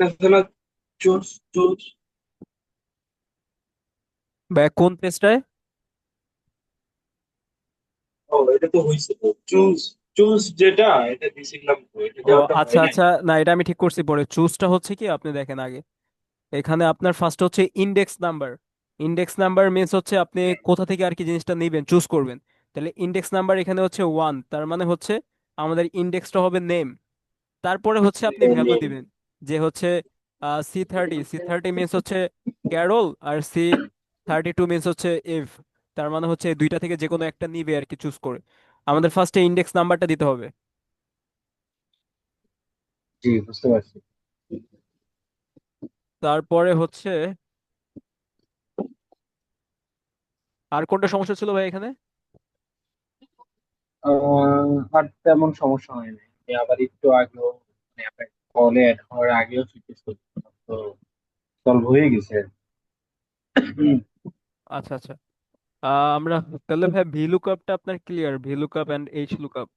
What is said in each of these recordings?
খেলা choose choose. ভাই কোন পেজটায়? ও, এটা তো হয়েছে তো চুজ। চুজ যেটা এটা দিছিলাম তো, এটা ও দেওয়াটা আচ্ছা হয় নাই। আচ্ছা, না এটা আমি ঠিক করছি পরে। চুজটা হচ্ছে কি, আপনি দেখেন আগে এখানে আপনার ফার্স্ট হচ্ছে index number. Index number means হচ্ছে আপনি হ্যাঁ, কোথা থেকে আর কি জিনিসটা নেবেন, চুজ করবেন। তাহলে ইন্ডেক্স নাম্বার এখানে হচ্ছে 1, তার মানে হচ্ছে আমাদের ইন্ডেক্সটা হবে নেম। তারপরে হচ্ছে আপনি ভ্যালু দিবেন, যে হচ্ছে সি30 মিনস হচ্ছে ক্যারল, আর সি32 মিনস হচ্ছে এভ। তার মানে হচ্ছে এই দুইটা থেকে যে কোনো একটা নিবে আর কি, চুজ করে আমাদের ফার্স্টে ইন্ডেক্স নাম্বারটা দিতে হবে। জি বুঝতে পারছি। তারপরে হচ্ছে আর কোনটা সমস্যা ছিল ভাই এখানে? আর তেমন সমস্যা হয় নাই, আমি আবার একটু আগেও মানে আপনার কলে অ্যাড হওয়ার আগেও প্র্যাকটিস করছিলাম তো, সলভ হয়ে গেছে। হুম। আচ্ছা আচ্ছা। আমরা তাহলে ভাই ভি লুকআপটা আপনার clear, V lookup and H lookup?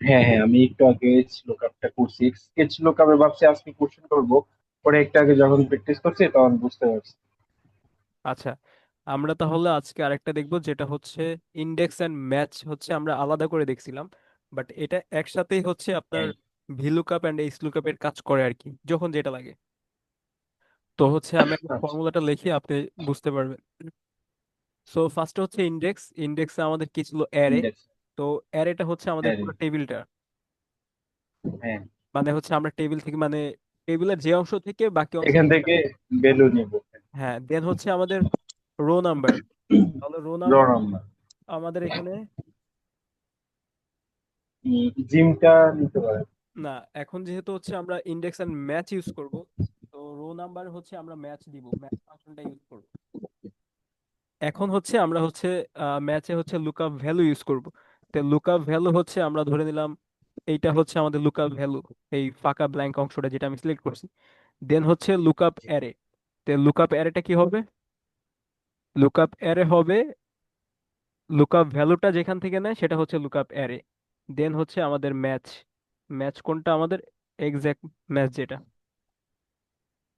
হ্যাঁ হ্যাঁ, আমি একটু আগে লুকআপটা করছি, স্কেচ লুকআপে ভাবছি আজকে কোশ্চেন করবো, পরে একটু আগে যখন প্র্যাকটিস করছি তখন বুঝতে পারছি। আচ্ছা, আমরা তাহলে আজকে আরেকটা দেখবো, যেটা হচ্ছে ইন্ডেক্স এন্ড ম্যাচ হচ্ছে আমরা আলাদা করে দেখছিলাম, বাট এটা একসাথেই হচ্ছে আপনার হ্যাঁ। ভি লুকআপ এন্ড এইচ লুকআপের কাজ করে আর কি, যখন যেটা লাগে। তো হচ্ছে আমি একটা আচ্ছা। ফর্মুলাটা লিখি, আপনি বুঝতে পারবেন। সো ফার্স্টে হচ্ছে ইন্ডেক্স। ইন্ডেক্সে আমাদের কি ছিল, অ্যারে। ইন্ডেক্স। তো অ্যারেটা হচ্ছে আমাদের হ্যাঁ পুরো টেবিলটা, হ্যাঁ, মানে হচ্ছে আমরা টেবিল থেকে মানে টেবিলের যে অংশ থেকে বাকি অংশ। এখান থেকে ভ্যালু নিব। হ্যাঁ, দেন হচ্ছে আমাদের রো নাম্বার। তাহলে রো র নাম্বার নাম্বার। আমাদের এখানে জিমটা নিতে পারে। না, এখন যেহেতু হচ্ছে আমরা ইন্ডেক্স এন্ড ম্যাচ ইউজ করব, তো রো নাম্বার হচ্ছে আমরা ম্যাচ দিব, ম্যাচ ফাংশনটা ইউজ করব। এখন হচ্ছে আমরা হচ্ছে ম্যাচে হচ্ছে লুকআপ ভ্যালু ইউজ করব। তো লুকআপ ভ্যালু হচ্ছে আমরা ধরে নিলাম এইটা হচ্ছে আমাদের লুকআপ ভ্যালু, এই ফাঁকা ব্ল্যাঙ্ক অংশটা যেটা আমি সিলেক্ট করছি। দেন হচ্ছে লুকআপ অ্যারে। তো লুকআপ অ্যারেটা কি হবে? লুকআপ অ্যারে হবে লুকআপ ভ্যালুটা যেখান থেকে নেয় সেটা হচ্ছে লুকআপ অ্যারে। দেন হচ্ছে আমাদের ম্যাচ। ম্যাচ কোনটা আমাদের? এক্সাক্ট ম্যাচ যেটা।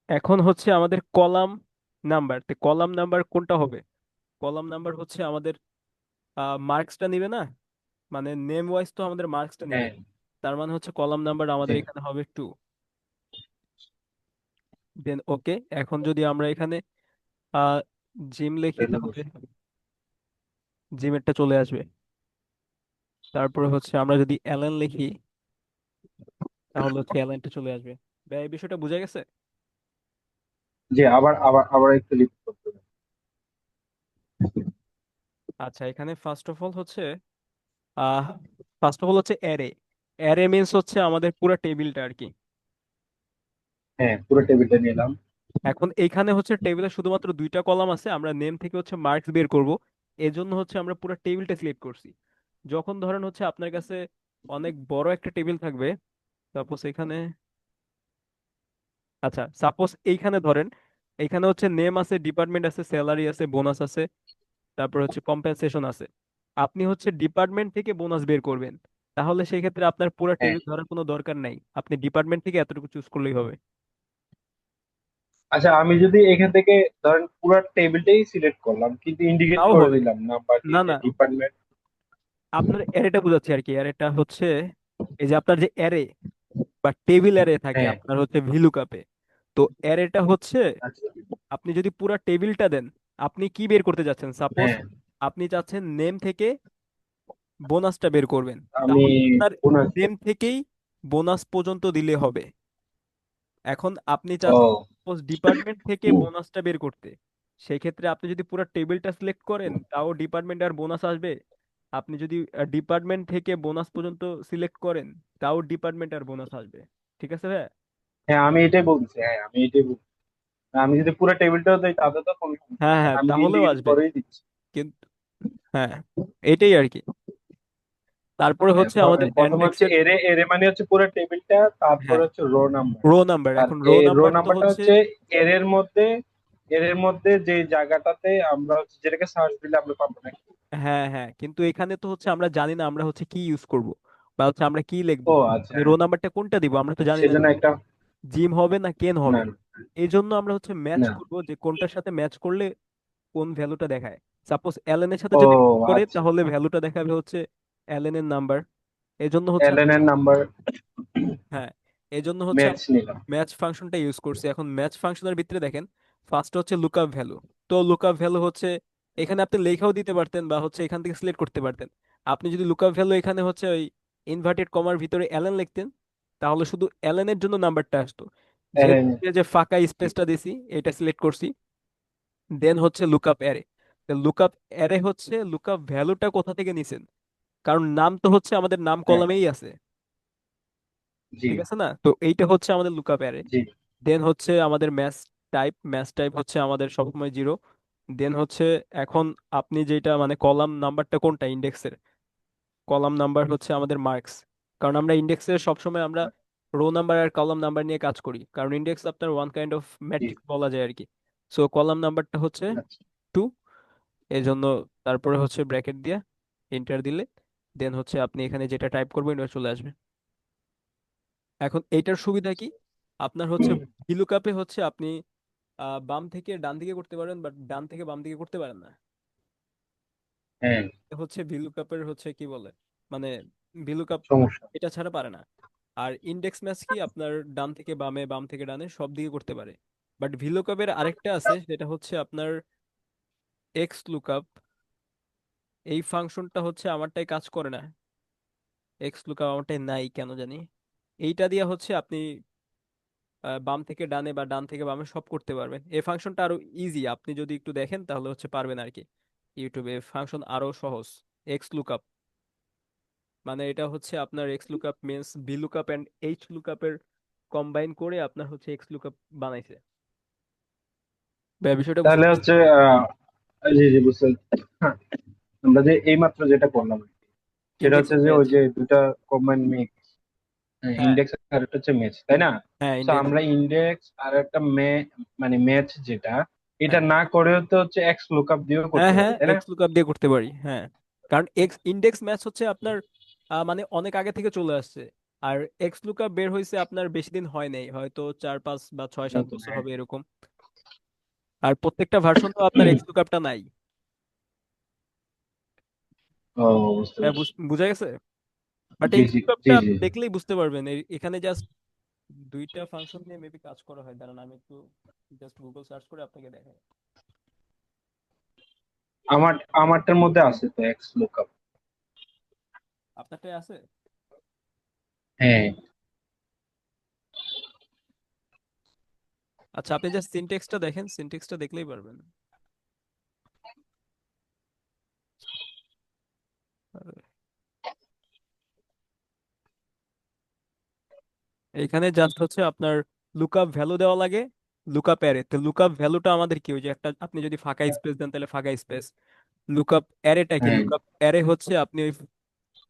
এখন হচ্ছে আমাদের কলাম নাম্বার। তো কলাম নাম্বার কোনটা হবে? কলাম নাম্বার হচ্ছে আমাদের মার্কসটা নিবে না, মানে নেম ওয়াইজ তো আমাদের মার্কসটা নিবে। হ্যাঁ। তার মানে হচ্ছে কলাম নাম্বার জি। আমাদের এখানে হবে 2। দেন ওকে। এখন যদি আমরা এখানে আহ জিম লিখি ভ্যালু তাহলে বসে। জিমেরটা চলে আসবে। তারপরে হচ্ছে আমরা যদি এলএন লিখি তাহলে হচ্ছে এলএনটা চলে আসবে। ভাই, এই বিষয়টা বোঝা গেছে? জি, আবার আবার আবার একটু লিখতে করতে হবে। আচ্ছা, এখানে ফার্স্ট অফ অল হচ্ছে আহ ফার্স্ট অফ অল হচ্ছে অ্যারে। অ্যারে মিনস হচ্ছে আমাদের পুরো টেবিলটা আর কি। হ্যাঁ, পুরো টেবিলটা নিলাম। এখন এইখানে হচ্ছে টেবিলে শুধুমাত্র দুইটা কলাম আছে, আমরা নেম থেকে হচ্ছে মার্কস বের করব। এর জন্য হচ্ছে আমরা পুরো টেবিলটা সিলেক্ট করছি। যখন ধরেন হচ্ছে আপনার কাছে অনেক বড় একটা টেবিল থাকবে, সাপোজ এখানে, আচ্ছা সাপোজ এইখানে ধরেন, এইখানে হচ্ছে নেম আছে, ডিপার্টমেন্ট আছে, স্যালারি আছে, বোনাস আছে, তারপর হচ্ছে কম্পেনসেশন আছে। আপনি হচ্ছে ডিপার্টমেন্ট থেকে বোনাস বের করবেন, তাহলে সেই ক্ষেত্রে আপনার পুরো হ্যাঁ। টেবিল ধরার কোনো দরকার নাই, আপনি ডিপার্টমেন্ট থেকে এতটুকু চুজ করলেই হবে। আচ্ছা, আমি যদি এখান থেকে ধরেন পুরো টেবিলটাই সিলেক্ট করলাম কিন্তু ইন্ডিকেট তাও করে হবে। দিলাম নাম্বার না দিয়ে যে না, ডিপার্টমেন্ট। আপনার অ্যারেটা বোঝাচ্ছি আর কি। অ্যারেটা হচ্ছে এই যে আপনার যে অ্যারে বা টেবিল অ্যারে থাকে হ্যাঁ আপনার হচ্ছে ভিলুকাপে। তো অ্যারেটা হচ্ছে আচ্ছা। আপনি যদি পুরো টেবিলটা দেন, আপনি কি বের করতে যাচ্ছেন? সাপোজ হ্যাঁ, আপনি চাচ্ছেন নেম থেকে বোনাসটা বের করবেন, আমি তাহলে আপনার বোনাস। নেম থেকেই বোনাস পর্যন্ত দিলে হবে। এখন আপনি চাচ্ছেন ও। সাপোজ ডিপার্টমেন্ট থেকে বোনাসটা বের করতে, সেই ক্ষেত্রে আপনি যদি পুরো টেবিলটা সিলেক্ট করেন তাও ডিপার্টমেন্ট আর বোনাস আসবে। আপনি যদি ডিপার্টমেন্ট থেকে বোনাস পর্যন্ত সিলেক্ট করেন তাও ডিপার্টমেন্ট আর বোনাস আসবে। ঠিক আছে ভাই? হ্যাঁ, আমি এটাই বলছি, হ্যাঁ আমি এটাই বলছি। আমি যদি পুরো টেবিলটাও দিই তাতে তো কোনো সমস্যা হ্যাঁ নেই, হ্যাঁ, আমি তাহলেও ইন্ডিকেট আসবে। করেই দিচ্ছি। কিন্তু হ্যাঁ, এটাই আর কি। তারপরে হ্যাঁ, হচ্ছে আমাদের প্রথমে হচ্ছে ইন্ডেক্সের এরে, এরে মানে হচ্ছে পুরো টেবিলটা, তারপরে হ্যাঁ হচ্ছে রো নাম্বার। Row number. আর এখন রো এই রো নাম্বার তো নাম্বারটা হচ্ছে হচ্ছে এর মধ্যে, এর মধ্যে যে জায়গাটাতে আমরা হচ্ছে যেটাকে সার্চ দিলে আমরা পাবো না। হ্যাঁ হ্যাঁ, কিন্তু এখানে তো হচ্ছে আমরা জানি না আমরা হচ্ছে কি ইউজ করব, বা হচ্ছে আমরা কি লিখবো, ও আচ্ছা, মানে রো হ্যাঁ। নাম্বারটা কোনটা দিব আমরা তো জানি না। সেজন্য একটা, জিম হবে না কেন না হবে। এই জন্য আমরা হচ্ছে ম্যাচ না। করব যে কোনটার সাথে ম্যাচ করলে কোন ভ্যালুটা দেখায়। সাপোজ অ্যালেন এর সাথে ও যদি match করে আচ্ছা, তাহলে ভ্যালুটা দেখাবে হচ্ছে অ্যালেন এর নাম্বার। এই জন্য হচ্ছে এলএন এর নাম্বার হ্যাঁ, এই জন্য হচ্ছে ম্যাচ নিলাম। ম্যাচ ফাংশনটা ইউজ করছি। এখন ম্যাচ ফাংশনের ভিতরে দেখেন, ফার্স্ট হচ্ছে লুকআপ ভ্যালু। তো লুকআপ ভ্যালু হচ্ছে এখানে আপনি লেখাও দিতে পারতেন বা হচ্ছে এখান থেকে সিলেক্ট করতে পারতেন। আপনি যদি লুকআপ ভ্যালু এখানে হচ্ছে ওই ইনভার্টেড কমার ভিতরে অ্যালেন লিখতেন, তাহলে শুধু অ্যালেনের জন্য নাম্বারটা আসতো। যেহেতু এলএন। এই যে ফাঁকা স্পেসটা দিছি, এটা সিলেক্ট করছি। দেন হচ্ছে লুকআপ অ্যারে। লুকআপ অ্যারে হচ্ছে লুকআপ ভ্যালুটা কোথা থেকে নিছেন, কারণ নাম তো হচ্ছে আমাদের নাম হ্যাঁ। কলামেই আছে, জি ঠিক আছে না? তো এইটা হচ্ছে আমাদের লুকআপ অ্যারে। জি। দেন হচ্ছে আমাদের ম্যাচ টাইপ হচ্ছে আমাদের সবসময় 0। দেন হচ্ছে এখন আপনি যেটা মানে কলাম নাম্বারটা কোনটা ইন্ডেক্সের, কলাম নাম্বার হচ্ছে আমাদের মার্কস। কারণ আমরা ইন্ডেক্সের সবসময় আমরা রো নাম্বার আর কলাম নাম্বার নিয়ে কাজ করি, কারণ ইন্ডেক্স আপনার one kind of G. Matrix বলা যায় আর কি। সো কলাম নাম্বারটা হচ্ছে আচ্ছা। 2। এই জন্য তারপরে হচ্ছে ব্র্যাকেট দিয়ে এন্টার দিলে দেন হচ্ছে আপনি এখানে যেটা টাইপ করবেন এটা চলে আসবে। এখন এইটার সুবিধা কি, আপনার হচ্ছে ভিলুকাপে হচ্ছে আপনি বাম থেকে ডান দিকে করতে পারেন, বাট ডান থেকে বাম দিকে করতে পারেন না। হ্যাঁ। এটা হচ্ছে ভিলুকাপের হচ্ছে কি বলে, মানে ভিলুকাপ সমস্যা। এটা ছাড়া পারে না। আর ইন্ডেক্স ম্যাচ কি আপনার ডান থেকে বামে বাম থেকে ডানে সব দিকে করতে পারে। বাট ভিলুকাপের আরেকটা আছে, সেটা হচ্ছে আপনার এক্স লুকআপ। এই ফাংশনটা হচ্ছে আমারটাই কাজ করে না, এক্স লুকআপ আমারটাই নাই কেন জানি। এইটা দিয়ে হচ্ছে আপনি বাম থেকে ডানে বা ডান থেকে বামে সব করতে পারবেন। এই ফাংশনটা আরো ইজি, আপনি যদি একটু দেখেন তাহলে হচ্ছে পারবেন আর কি। ইউটিউবে ফাংশন আরো সহজ। এক্স লুকআপ মানে এটা হচ্ছে আপনার X lookup means V lookup and H লুকআপের কম্বাইন করে আপনার হচ্ছে এক্স লুকআপ বানাইছে। বিষয়টা বুঝতে তাহলে পারছেন? হচ্ছে জি জি বুঝতে হ্যাঁ, আমরা যে এইমাত্র যেটা করলাম সেটা ইন্ডেক্স হচ্ছে এন্ড যে ম্যাচ। ওই যে দুটা কম্বাইন মিক্স, হ্যাঁ ইন্ডেক্স আর একটা হচ্ছে ম্যাচ, তাই না? হ্যাঁ তো ইন্ডেক্স। আমরা ইন্ডেক্স আর একটা মানে ম্যাচ যেটা, এটা হ্যাঁ না করেও তো হচ্ছে এক্স লুকআপ দিয়েও হ্যাঁ করতে পারি, হ্যাঁ তাই না? এক্স লুকআপ দিয়ে করতে পারি, হ্যাঁ। কারণ এক্স ইন্ডেক্স ম্যাচ হচ্ছে আপনার মানে অনেক আগে থেকে চলে আসছে। আর এক্স লুকআপ বের হয়েছে আপনার বেশি দিন হয় নাই, হয়তো 4 5 বা 6 7 বছর হ্যাঁ। হবে এরকম। আর প্রত্যেকটা ভার্সন তো আপনার এক্স লুকআপটা নাই। ও বুঝতে হ্যাঁ পারছি। বুঝা গেছে। বাট জি এক্স জি জি লুকআপটা জি। আপনি দেখলেই বুঝতে পারবেন এখানে জাস্ট দুইটা ফাংশন নিয়ে মেবি কাজ করা হয়। দাঁড়ান আমি একটু জাস্ট গুগল সার্চ করে আপনাকে দেখাই। আমার আমারটার মধ্যে আছে তো এক্স লুকআপ। আপনারটাই আছে? হ্যাঁ। আচ্ছা আপনি জাস্ট সিনটেক্সটা দেখেন, সিনটেক্সটা দেখলেই পারবেন। আর এখানে জাস্ট হচ্ছে আপনার লুকআপ ভ্যালু দেওয়া লাগে, লুকআপ অ্যারে। তো লুকআপ ভ্যালুটা আমাদের কি, ওই যে একটা আপনি যদি ফাঁকা স্পেস দেন তাহলে ফাঁকা স্পেস। লুকআপ অ্যারেটা কি, হ্যাঁ। লুকআপ অ্যারে হচ্ছে আপনি ওই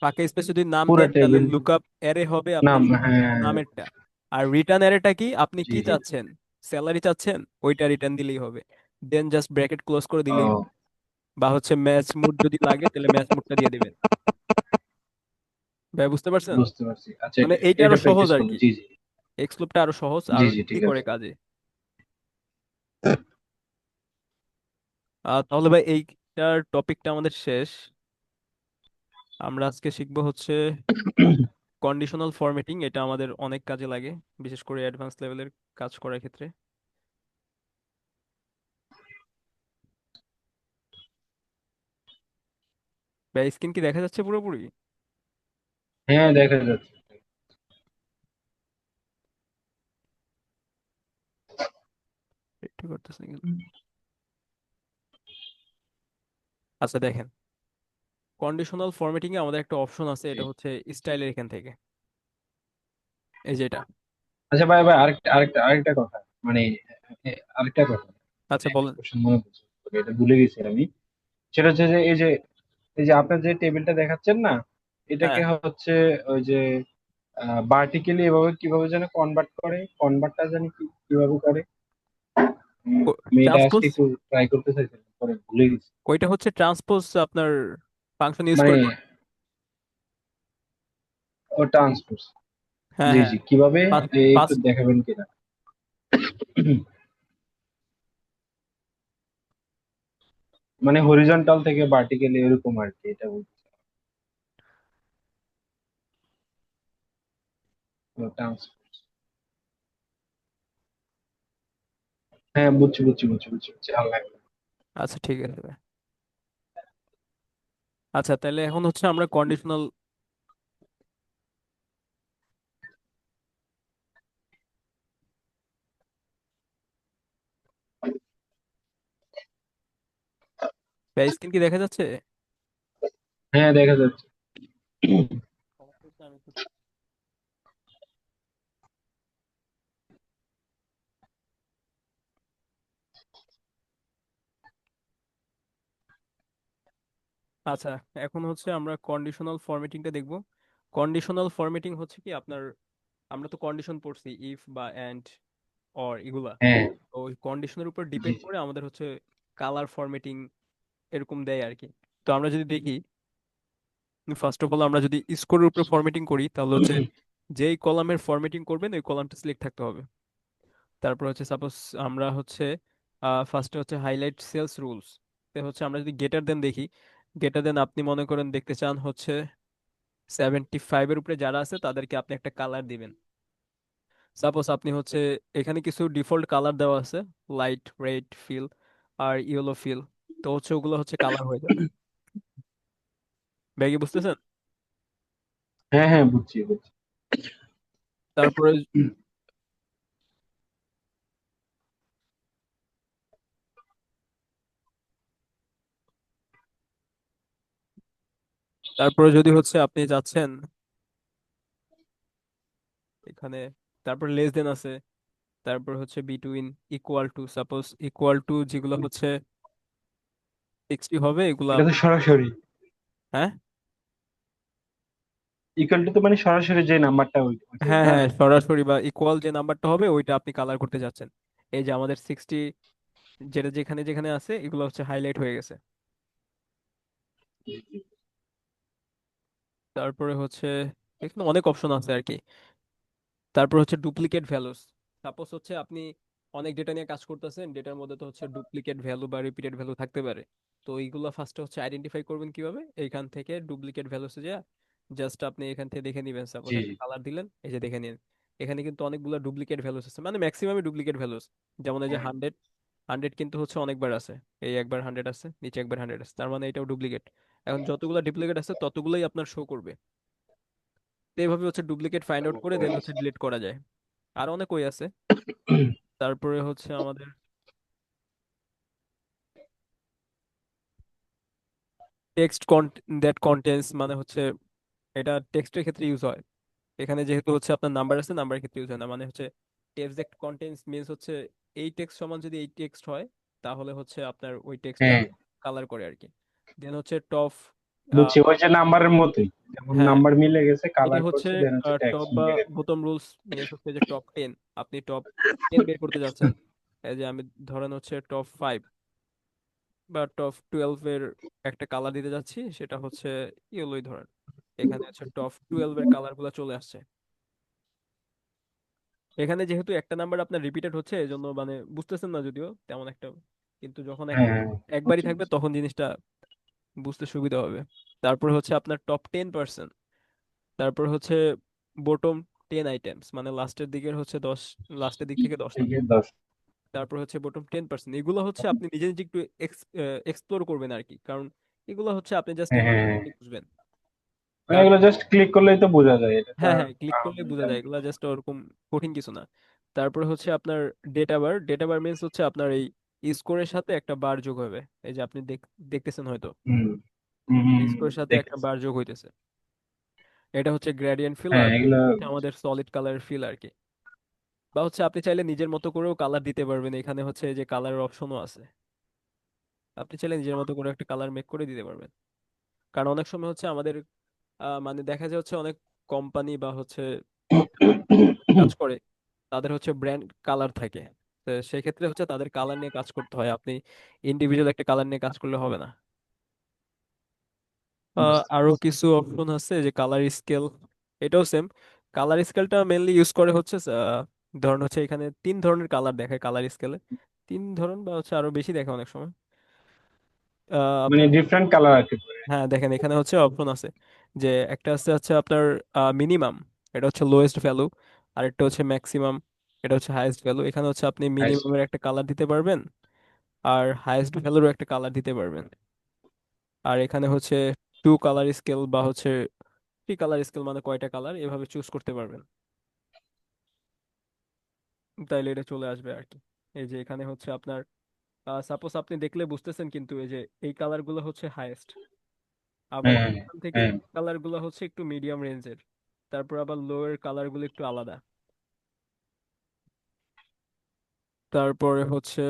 ফাঁকা স্পেস যদি নাম পুরো দেন তাহলে টেবিল। লুকআপ অ্যারে হবে আপনার নাম, হ্যাঁ। নামেরটা। আর রিটার্ন অ্যারেটা কি, আপনি জি কি জি। চাচ্ছেন, স্যালারি চাচ্ছেন, ওইটা রিটার্ন দিলেই হবে। দেন জাস্ট ব্র্যাকেট ক্লোজ করে দিলেই হবে। ও বা হচ্ছে ম্যাচ মুড যদি লাগে তাহলে ম্যাচ মুডটা দিয়ে দিবেন। ভাই বুঝতে পারছেন? বুঝতে পারছি। আচ্ছা, মানে এইটা এটা আরো সহজ প্র্যাকটিস আর করবো। কি। জি জি। এক্সপ্লোরটা আরো সহজ জি আর জি কি ঠিক করে আছে। কাজে। তাহলে ভাই এইটার টপিকটা আমাদের শেষ। আমরা আজকে শিখবো হচ্ছে কন্ডিশনাল ফরম্যাটিং। এটা আমাদের অনেক কাজে লাগে, বিশেষ করে অ্যাডভান্স লেভেলের কাজ করার ক্ষেত্রে। ভাই স্ক্রিন কি দেখা যাচ্ছে পুরোপুরি? হ্যাঁ দেখা যাচ্ছে। একটু করতেছে কেন? আচ্ছা দেখেন, কন্ডিশনাল ফরম্যাটিং এ আমাদের একটা অপশন আছে, জি। এটা হচ্ছে স্টাইলের এখান থেকে, এই যে এটা। আচ্ছা ভাই ভাই, আরেকটা আরেকটা আরেকটা কথা, মানে আরেকটা কথা, মানে আচ্ছা একটা বলেন। কোশ্চেন মনে পড়ছে, তবে এটা ভুলে গেছি আমি। সেটা হচ্ছে যে এই যে আপনার যে টেবিলটা দেখাচ্ছেন না, হ্যাঁ এটাকে হচ্ছে ওই যে ভার্টিক্যালি এভাবে কিভাবে যেন কনভার্ট করে, কনভার্টটা জানি কিভাবে করে। আমি এটা আজকে ট্রান্সপোজ, একটু ট্রাই করতে চাইছিলাম, পরে ভুলে গেছি। ওইটা হচ্ছে ট্রান্সপোজ আপনার ফাংশন ইউজ মানে করে। ও ট্রান্সপোজ। হ্যাঁ, জি হ্যাঁ। জি, কিভাবে পাঁচ পাঁচ একটু দেখাবেন কিনা? মানে হরিজন্টাল থেকে ভার্টিক্যালি এরকম আর কি, এটা বলতে ট্রান্সফার। হ্যাঁ, বুঝছি বুঝছি বুঝছি বুঝছি বুঝছি, আল্লাহ। আচ্ছা, ঠিক আছে ভাই। আচ্ছা, তাহলে এখন হচ্ছে আমরা কন্ডিশনাল। স্ক্রিন কি দেখা যাচ্ছে? হ্যাঁ, দেখা যাচ্ছে। সমস্যা হচ্ছে আচ্ছা, এখন হচ্ছে আমরা কন্ডিশনাল ফরম্যাটিংটা দেখব। কন্ডিশনাল ফরম্যাটিং হচ্ছে কি আপনার, আমরা তো কন্ডিশন পড়ছি ইফ বা এন্ড অর এগুলা। হ্যাঁ। তো ওই কন্ডিশনের উপর জি ডিপেন্ড জি। করে আমাদের হচ্ছে কালার ফরম্যাটিং এরকম দেয় আর কি। তো আমরা যদি দেখি, ফার্স্ট অফ অল আমরা যদি স্কোরের উপর ফরম্যাটিং করি তাহলে হচ্ছে যেই কলামের ফরম্যাটিং করবেন ওই কলামটা সিলেক্ট থাকতে হবে। তারপর হচ্ছে সাপোজ আমরা হচ্ছে ফার্স্টে হচ্ছে হাইলাইট সেলস রুলস। হচ্ছে আমরা যদি গেটার দেন দেখি, গেটার দেন আপনি মনে করেন দেখতে চান হচ্ছে 75-এর উপরে যারা আছে তাদেরকে আপনি একটা কালার দিবেন। সাপোজ আপনি হচ্ছে এখানে কিছু ডিফল্ট কালার দেওয়া আছে, লাইট রেড ফিল আর ইয়েলো ফিল। তো হচ্ছে ওগুলো হচ্ছে কালার হয়ে যাবে। ব্যাগে বুঝতেছেন? হ্যাঁ হ্যাঁ, বুঝছি বুঝছি। তারপরে তারপরে যদি হচ্ছে আপনি যাচ্ছেন এখানে, তারপর লেস দেন আছে, তারপর হচ্ছে between, equal to, suppose equal to যেগুলো হচ্ছে 60 হবে এগুলো এটা তো আপনি। সরাসরি হ্যাঁ, ইকুয়াল টু তো মানে সরাসরি যে নাম্বারটা ওইটাই হ্যাঁ, না? হ্যাঁ, সরাসরি বা ইকুয়াল যে নাম্বারটা হবে ওইটা আপনি কালার করতে যাচ্ছেন। এই যে আমাদের 60 যেটা যেখানে যেখানে আছে এগুলো হচ্ছে হাইলাইট হয়ে গেছে। জি, জি। তারপরে হচ্ছে এখানে অনেক অপশন আছে আর কি। তারপর হচ্ছে ডুপ্লিকেট ভ্যালুস। সাপোজ হচ্ছে আপনি অনেক ডেটা নিয়ে কাজ করতেছেন, ডেটার মধ্যে তো হচ্ছে ডুপ্লিকেট ভ্যালু বা রিপিটেড ভ্যালু থাকতে পারে। তো এইগুলো ফার্স্টে হচ্ছে আইডেন্টিফাই করবেন কিভাবে, এইখান থেকে ডুপ্লিকেট ভ্যালুসে যা জাস্ট আপনি এখান থেকে দেখে নিবেন। সাপোজ জি একটা জি। কালার দিলেন, এই যে দেখে নিন এখানে কিন্তু অনেকগুলো ডুপ্লিকেট ভ্যালুস আছে, মানে ম্যাক্সিমামই ডুপ্লিকেট ভ্যালুস। যেমন এই যে হ্যাঁ। 100, 100 কিন্তু হচ্ছে অনেকবার আছে। এই একবার 100 আছে, নিচে একবার 100 আছে, তার মানে এটাও ডুপ্লিকেট। এখন যতগুলো ডুপ্লিকেট আছে ততগুলোই আপনার শো করবে। তো এইভাবে হচ্ছে ডুপ্লিকেট ফাইন্ড আউট করে দেন হচ্ছে ডিলিট করা যায়। আর অনেক ওয়ে আছে। তারপরে হচ্ছে আমাদের টেক্সট দ্যাট কন্টেন্টস, মানে হচ্ছে এটা টেক্সটের ক্ষেত্রে ইউজ হয়। এখানে যেহেতু হচ্ছে আপনার নাম্বার আছে, নাম্বারের ক্ষেত্রে ইউজ হয় না। মানে হচ্ছে টেক্সট দ্যাট কন্টেন্টস মিনস হচ্ছে এই টেক্সট সমান যদি এই টেক্সট হয় তাহলে হচ্ছে আপনার ওই টেক্সটটা হ্যাঁ, কালার করে আর কি। দেন হচ্ছে টপ। বুঝছি, ওই যে নাম্বারের মতোই, যেমন হ্যাঁ, নাম্বার মিলে গেছে এটা কালার হচ্ছে করছে, দেন হচ্ছে টপ ট্যাক্স বা মিলে গেছে। বোতম রুলস মিনস হচ্ছে যে টপ 10। আপনি টপ 10 বের করতে যাচ্ছেন। এই যে আমি ধরেন হচ্ছে টপ 5 বা টপ 12 এর একটা কালার দিতে যাচ্ছি, সেটা হচ্ছে ইয়েলোই ধরেন। এখানে হচ্ছে টপ 12 এর কালার গুলো চলে আসছে। এখানে যেহেতু একটা নাম্বার আপনার রিপিটেড হচ্ছে এই জন্য মানে বুঝতেছেন না যদিও তেমন একটা, কিন্তু যখন হ্যাঁ হ্যাঁ, একবারই বুঝছি থাকবে বুঝছি। তখন জিনিসটা বুঝতে সুবিধা হবে। তারপর হচ্ছে আপনার টপ 10%। তারপর হচ্ছে বটম 10 আইটেমস, মানে লাস্টের দিকের হচ্ছে 10, লাস্টের দিক থেকে 10টা। থেকে 10। তারপর হচ্ছে বটম 10%, এগুলো হচ্ছে আপনি নিজে নিজে একটু এক্সপ্লোর করবেন আর কি, কারণ এগুলো হচ্ছে আপনি জাস্ট হ্যাঁ এমনি হ্যাঁ হ্যাঁ, বুঝবেন। মানে এগুলো তারপর জাস্ট ক্লিক করলেই তো বোঝা যায়, এটা তো হ্যাঁ, আর হ্যাঁ, ক্লিক করলে আহামরি বোঝা যায়, তেমন এগুলো কিছু না। জাস্ট ওরকম কঠিন কিছু না। তারপরে হচ্ছে আপনার ডেটা বার মিনস হচ্ছে আপনার এই স্কোরের সাথে একটা বার যোগ হবে। এই যে আপনি দেখতেছেন হয়তো হুম হুম হুম, স্কোরের সাথে একটা দেখতেছি। বার যোগ হইতেছে। এটা হচ্ছে গ্রেডিয়েন্ট ফিল, হ্যাঁ, আর এগুলো হচ্ছে আমাদের সলিড কালারের ফিল আর কি। বা হচ্ছে আপনি চাইলে নিজের মতো করেও কালার দিতে পারবেন, এখানে হচ্ছে এই যে কালারের অপশনও আছে। আপনি চাইলে নিজের মতো করে একটা কালার মেক করে দিতে পারবেন। কারণ অনেক সময় হচ্ছে আমাদের মানে দেখা যায় হচ্ছে অনেক কোম্পানি বা হচ্ছে যারা কাজ করে তাদের হচ্ছে ব্র্যান্ড কালার থাকে। তো সেক্ষেত্রে হচ্ছে তাদের কালার নিয়ে কাজ করতে হয়, আপনি ইন্ডিভিজুয়াল একটা কালার নিয়ে কাজ করলে হবে না। বুঝতে আরো পারছি। কিছু অপশন আছে যে কালার স্কেল, এটাও সেম। কালার স্কেলটা মেনলি ইউজ করে হচ্ছে ধরুন হচ্ছে এখানে তিন ধরনের কালার দেখায় কালার স্কেলে। তিন ধরন বা হচ্ছে আরো বেশি দেখে অনেক সময়। মানে আপনার, ডিফারেন্ট কালার আর কি পরে। হ্যাঁ দেখেন এখানে হচ্ছে অপশন আছে যে একটা আছে হচ্ছে আপনার মিনিমাম, এটা হচ্ছে লোয়েস্ট ভ্যালু। আর একটা হচ্ছে ম্যাক্সিমাম, এটা হচ্ছে হাইয়েস্ট ভ্যালু। এখানে হচ্ছে আপনি হাইস্ট। মিনিমামের একটা কালার দিতে পারবেন, আর হাইয়েস্ট ভ্যালুরও একটা কালার দিতে পারবেন। আর এখানে হচ্ছে টু কালার স্কেল বা হচ্ছে থ্রি কালার স্কেল, মানে কয়টা কালার এভাবে চুজ করতে পারবেন। তাইলে এটা চলে আসবে আর কি। এই যে এখানে হচ্ছে আপনার সাপোজ আপনি দেখলে বুঝতেছেন কিন্তু এই যে এই কালার গুলো হচ্ছে হাইয়েস্ট, আবার হ্যাঁ এখান থেকে হ্যাঁ। কালার গুলো হচ্ছে একটু মিডিয়াম রেঞ্জের, তারপর আবার লোয়ের কালার গুলো একটু আলাদা। তারপরে হচ্ছে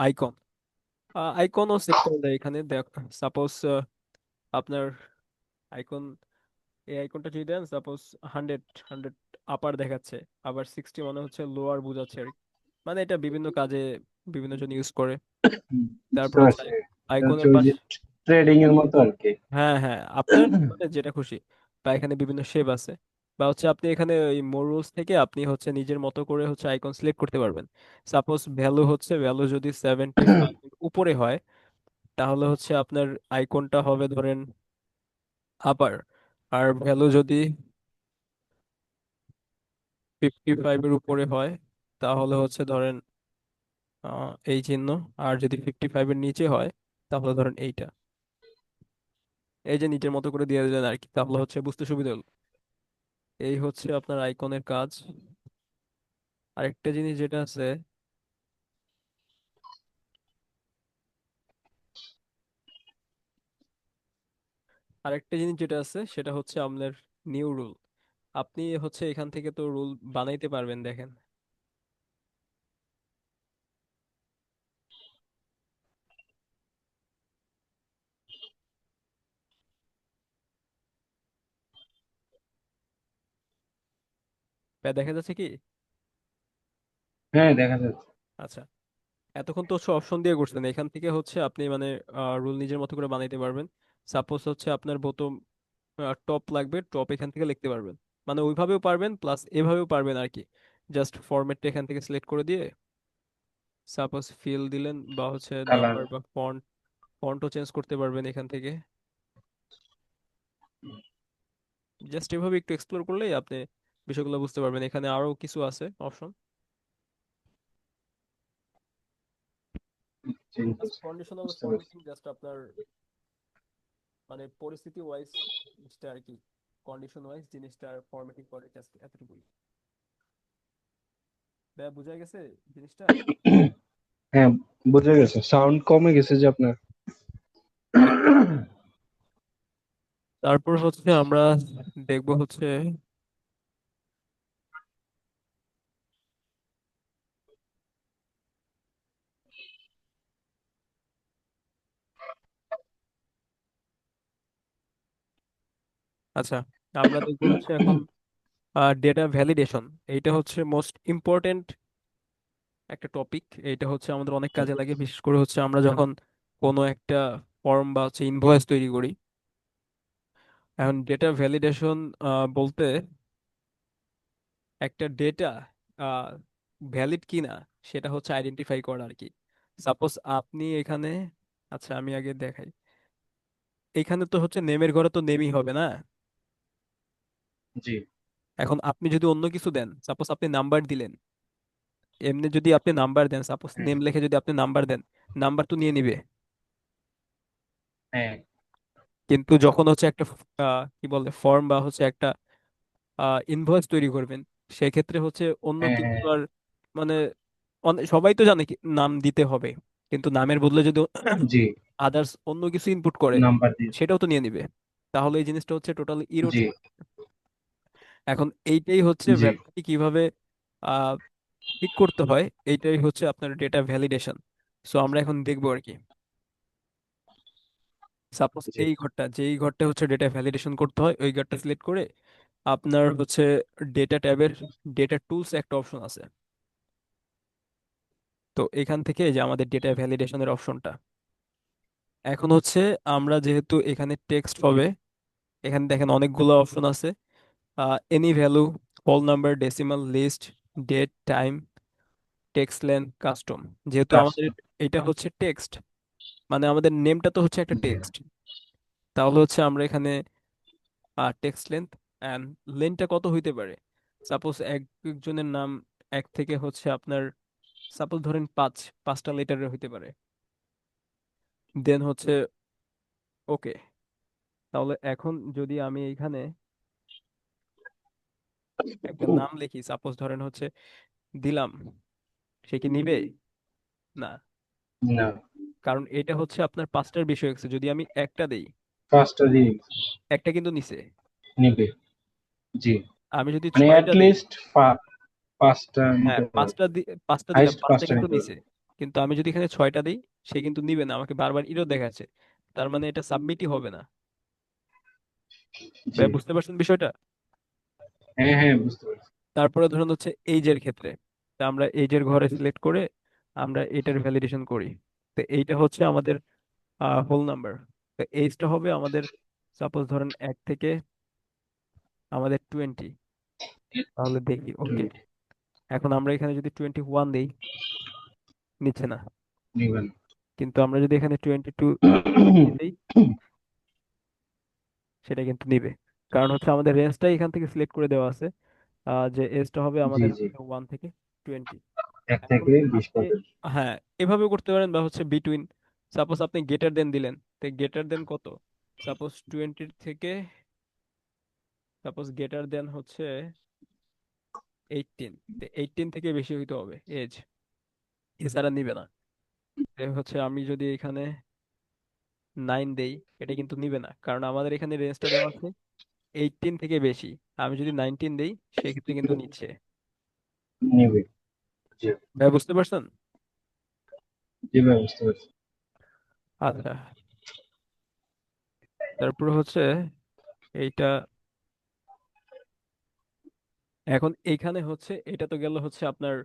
আইকন, আইকনও সেট করা যায় এখানে দেখ। সাপোজ আপনার আইকন, এই আইকনটা যদি দেন সাপোজ 100, 100 আপার দেখাচ্ছে, আবার 60 মনে হচ্ছে লোয়ার বোঝাচ্ছে আর কি। মানে এটা বিভিন্ন কাজে বিভিন্ন জন ইউজ করে। বুঝতে তারপর হচ্ছে পারছি। এটা হচ্ছে আইকনের ওই পাশ, যে ট্রেডিং এর মতো আর কি। হ্যাঁ হ্যাঁ আপনার মানে যেটা খুশি। বা এখানে বিভিন্ন শেপ আছে, বা হচ্ছে আপনি এখানে ওই মোর রুলস থেকে আপনি হচ্ছে নিজের মতো করে হচ্ছে আইকন সিলেক্ট করতে পারবেন। সাপোজ ভ্যালু হচ্ছে, ভ্যালু যদি 75 এর উপরে হয় তাহলে হচ্ছে আপনার আইকনটা হবে ধরেন আপার। আর ভ্যালু যদি 55 এর উপরে হয় তাহলে হচ্ছে ধরেন এই চিহ্ন। আর যদি 55 এর নিচে হয় তাহলে ধরেন এইটা। এই যে নিজের মতো করে দিয়ে দিলেন আর কি, তাহলে হচ্ছে বুঝতে সুবিধা হলো। এই হচ্ছে আপনার আইকনের কাজ। আরেকটা জিনিস যেটা আছে, আরেকটা জিনিস যেটা আছে সেটা হচ্ছে আপনার নিউ রুল। আপনি হচ্ছে এখান থেকে তো রুল বানাইতে পারবেন দেখেন। দেখা যাচ্ছে কি? হ্যাঁ দেখা যাচ্ছে। আচ্ছা, এতক্ষণ তো হচ্ছে অপশন দিয়ে করছেন, এখান থেকে হচ্ছে আপনি মানে রুল নিজের মতো করে বানাইতে পারবেন। সাপোজ হচ্ছে আপনার বোতাম টপ লাগবে, টপ এখান থেকে লিখতে পারবেন। মানে ওইভাবেও পারবেন প্লাস এভাবেও পারবেন আর কি। জাস্ট ফরম্যাটটা এখান থেকে সিলেক্ট করে দিয়ে সাপোজ ফিল দিলেন, বা হচ্ছে কালার। নাম্বার বা ফন্ট, ফন্টও চেঞ্জ করতে পারবেন এখান থেকে। জাস্ট এভাবে একটু এক্সপ্লোর করলেই আপনি বিষয়গুলো বুঝতে পারবেন। এখানে আরো কিছু আছে অপশন। জাস্ট কন্ডিশনাল বুঝতে পারছি। ফরম্যাটিং, জাস্ট আপনার মানে পরিস্থিতি ওয়াইজ জিনিসটা আর কি, কন্ডিশন ওয়াইজ জিনিসটা ফরম্যাটিং করে জাস্ট এতটুকুই। ভাইয়া বোঝা গেছে জিনিসটা? হ্যাঁ বুঝে গেছে, সাউন্ড কমে গেছে যে আপনার। তারপর হচ্ছে আমরা দেখবো হচ্ছে, আচ্ছা আমরা দেখবো হচ্ছে এখন ডেটা ভ্যালিডেশন। এইটা হচ্ছে মোস্ট ইম্পর্টেন্ট একটা টপিক। এইটা হচ্ছে আমাদের অনেক কাজে লাগে, বিশেষ করে হচ্ছে আমরা যখন কোনো একটা ফর্ম বা হচ্ছে ইনভয়েস তৈরি করি। এখন ডেটা ভ্যালিডেশন বলতে একটা ডেটা ভ্যালিড কিনা সেটা হচ্ছে আইডেন্টিফাই করা আর কি। সাপোজ আপনি এখানে, আচ্ছা আমি আগে দেখাই। এখানে তো হচ্ছে নেমের ঘরে তো নেমই হবে না। জি। এখন আপনি যদি অন্য কিছু দেন, সাপোজ আপনি নাম্বার দিলেন, এমনি যদি আপনি নাম্বার দেন, সাপোজ হ্যাঁ নেম লিখে যদি আপনি নাম্বার দেন, নাম্বার তো নিয়ে নিবে। হ্যাঁ কিন্তু যখন হচ্ছে একটা কি বলে ফর্ম বা হচ্ছে একটা ইনভয়েস তৈরি করবেন, সেক্ষেত্রে হচ্ছে অন্য হ্যাঁ কিছু হ্যাঁ। আর মানে সবাই তো জানে কি নাম দিতে হবে, কিন্তু নামের বদলে যদি জি। আদার্স অন্য কিছু ইনপুট করে নাম্বার দিয়ে। সেটাও তো নিয়ে নিবে। তাহলে এই জিনিসটা হচ্ছে টোটালি ইরর। জি এখন এইটাই হচ্ছে জি। ভ্যালিডিটি কিভাবে আহ ঠিক করতে হয়, এইটাই হচ্ছে আপনার ডেটা ভ্যালিডেশন। সো আমরা এখন দেখবো আর কি। সাপোজ জি। এই ঘরটা, যেই ঘরটা হচ্ছে ডেটা ভ্যালিডেশন করতে হয় ওই ঘরটা সিলেক্ট করে আপনার হচ্ছে ডেটা ট্যাবের ডেটা টুলস একটা অপশন আছে। তো এখান থেকে এই যে আমাদের ডেটা ভ্যালিডেশনের অপশনটা, এখন হচ্ছে আমরা যেহেতু এখানে টেক্সট হবে, এখানে দেখেন অনেকগুলো অপশন আছে। Any value, whole number, decimal, list, date, time, text length, custom. যেহেতু আমাদের কাস্টম। এটা হচ্ছে টেক্সট, মানে আমাদের নেমটা তো হচ্ছে একটা টেক্সট, তাহলে হচ্ছে আমরা এখানে টেক্সট লেন্থ অ্যান্ড লেন্থটা কত হইতে পারে। সাপোজ একজনের নাম এক থেকে হচ্ছে আপনার, সাপোজ ধরেন পাঁচটা লেটারের হইতে পারে। দেন হচ্ছে ওকে। তাহলে এখন যদি আমি এখানে একটা নাম লিখি, সাপোজ ধরেন হচ্ছে দিলাম, সে কি নিবে? না, না, কারণ এটা হচ্ছে আপনার পাঁচটার বিষয় আছে। যদি আমি একটা দেই, পাঁচটা দিয়ে একটা কিন্তু নিছে। নিবে। জি, আমি যদি মানে ছয়টা দেই, লিস্ট পাঁচটা হ্যাঁ নিতে পারবে। পাঁচটা দিলাম, হাইস্ট পাঁচটা পাঁচটা কিন্তু নিতে নিছে। পারবে। কিন্তু আমি যদি এখানে ছয়টা দিই, সে কিন্তু নিবে না, আমাকে বারবার ইরো দেখাচ্ছে। তার মানে এটা সাবমিটই হবে না। জি। ভাই বুঝতে পারছেন বিষয়টা? হ্যাঁ হ্যাঁ, বুঝতে পারছি। তারপরে ধরুন হচ্ছে এইজের ক্ষেত্রে, তা আমরা এইজের ঘরে সিলেক্ট করে আমরা এটার ভ্যালিডেশন করি। তো এইটা হচ্ছে আমাদের হোল নাম্বার। তো এইজটা হবে আমাদের, সাপোজ ধরেন এক থেকে আমাদের 20। তাহলে দেখি ওকে। এখন আমরা এখানে যদি 21 দিই, নিচ্ছে না। নিবেন। কিন্তু আমরা যদি এখানে 22 দিই, সেটা কিন্তু নিবে। কারণ হচ্ছে আমাদের রেঞ্জটাই এখান থেকে সিলেক্ট করে দেওয়া আছে, যে এজটা হবে জি আমাদের জি, 1 থেকে 20। এক এখন থেকে 20 আপনি, পর্যন্ত। হ্যাঁ, এভাবে করতে পারেন, বা হচ্ছে বিটুইন। সাপোজ আপনি গেটার দেন দিলেন, তো গেটার দেন কত, সাপোজ 20 থেকে, সাপোজ গেটার দেন হচ্ছে 18। তো 18 থেকে বেশি হইতে হবে এজ, এছাড়া নিবে না। হচ্ছে আমি যদি এখানে 9 দেই, এটা কিন্তু নিবে না, কারণ আমাদের এখানে রেঞ্জটা দেওয়া আছে 18 থেকে বেশি। আমি যদি 19 দেই, সেক্ষেত্রে কিন্তু নিচ্ছে। নিবে। জি। ভাই বুঝতে পারছেন? জি ভাই, বুঝতে পারছি। আচ্ছা, তারপর হচ্ছে এইটা, এখন এইখানে হচ্ছে এটা তো গেল হচ্ছে আপনার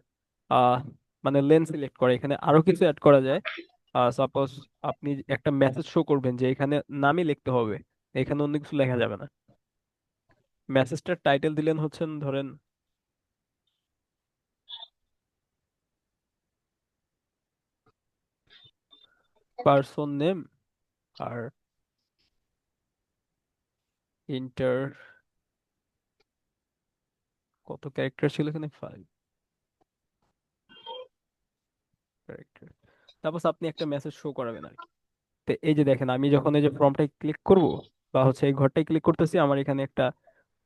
আহ মানে লেন্স সিলেক্ট করে, এখানে আরো কিছু অ্যাড করা যায়। সাপোজ আপনি একটা মেসেজ শো করবেন যে এখানে নামই লিখতে হবে, এখানে অন্য কিছু লেখা যাবে না। মেসেজটার টাইটেল দিলেন হচ্ছেন ধরেন পার্সন নেম, আর ইন্টার, কত ক্যারেক্টার ছিল এখানে, 5 ক্যারেক্টার। তারপর আপনি একটা মেসেজ শো করাবেন আর কি। তো এই যে দেখেন, আমি যখন এই যে ফর্মটাই ক্লিক করব, বা হচ্ছে এই ঘরটাই ক্লিক করতেছি, আমার এখানে একটা